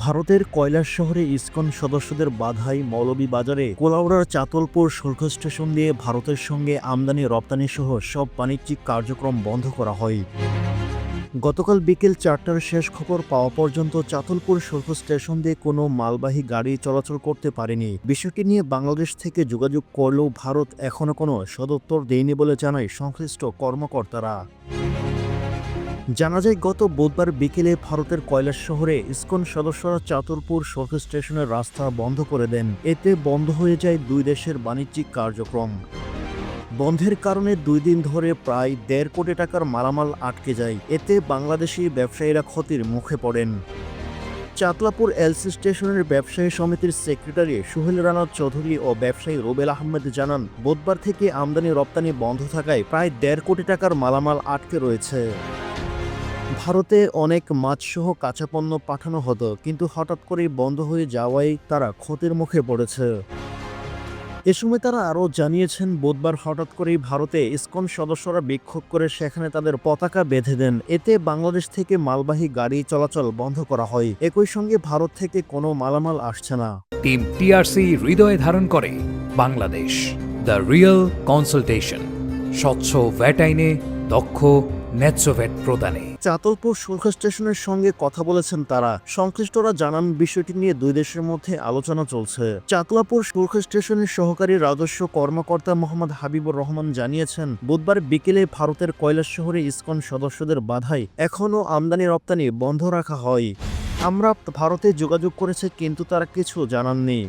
ভারতের কৈলাস শহরে ইসকন সদস্যদের বাধাই মৌলভীবাজারে কোলাউড়ার চাতলপুর শুল্ক স্টেশন দিয়ে ভারতের সঙ্গে আমদানি রপ্তানি সহ সব বাণিজ্যিক কার্যক্রম বন্ধ করা হয়। গতকাল বিকেল 4টার শেষ খবর পাওয়া পর্যন্ত চাতলপুর শুল্ক স্টেশন দিয়ে কোনো মালবাহী গাড়ি চলাচল করতে পারেনি। বিষয়টি নিয়ে বাংলাদেশ থেকে যোগাযোগ করলেও ভারত এখনও কোনো সদুত্তর দেয়নি বলে জানায় সংশ্লিষ্ট কর্মকর্তারা। জানা যায়, গত বুধবার বিকেলে ভারতের কৈলাস শহরে ইসকন সদস্যরা চাতলপুর শুল্ক স্টেশনের রাস্তা বন্ধ করে দেন। এতে বন্ধ হয়ে যায় দুই দেশের বাণিজ্যিক কার্যক্রম। বন্ধের কারণে 2 দিন ধরে প্রায় 1.5 কোটি টাকার মালামাল আটকে যায়। এতে বাংলাদেশি ব্যবসায়ীরা ক্ষতির মুখে পড়েন। চাতলাপুর এলসি স্টেশনের ব্যবসায়ী সমিতির সেক্রেটারি সুহেল রানা চৌধুরী ও ব্যবসায়ী রুবেল আহমেদ জানান, বুধবার থেকে আমদানি রপ্তানি বন্ধ থাকায় প্রায় 1.5 কোটি টাকার মালামাল আটকে রয়েছে। ভারতে অনেক মাছসহ কাঁচা পণ্য পাঠানো হতো, কিন্তু হঠাৎ করেই বন্ধ হয়ে যাওয়ায় তারা ক্ষতির মুখে পড়েছে। এ সময় তারা আরও জানিয়েছেন, বুধবার হঠাৎ করেই ভারতে ইসকন সদস্যরা বিক্ষোভ করে সেখানে তাদের পতাকা বেঁধে দেন। এতে বাংলাদেশ থেকে মালবাহী গাড়ি চলাচল বন্ধ করা হয়। একই সঙ্গে ভারত থেকে কোনো মালামাল আসছে না। টিম টিআরসি হৃদয়ে ধারণ করে বাংলাদেশ। দ্য রিয়েল কনসালটেশন, স্বচ্ছ ভ্যাট আইনে দক্ষ ন্যায্য ভ্যাট প্রদানে। চাতলপুর শুল্ক স্টেশনের সঙ্গে কথা বলেছেন তারা। সংশ্লিষ্টরা জানান, বিষয়টি নিয়ে দুই দেশের মধ্যে আলোচনা চলছে। চাতলাপুর শুল্ক স্টেশনের সহকারী রাজস্ব কর্মকর্তা মোহাম্মদ হাবিবুর রহমান জানিয়েছেন, বুধবার বিকেলে ভারতের কৈলাস শহরে ইসকন সদস্যদের বাধায় এখনও আমদানি রপ্তানি বন্ধ রাখা হয়। আমরা ভারতে যোগাযোগ করেছি, কিন্তু তারা কিছু জানাননি।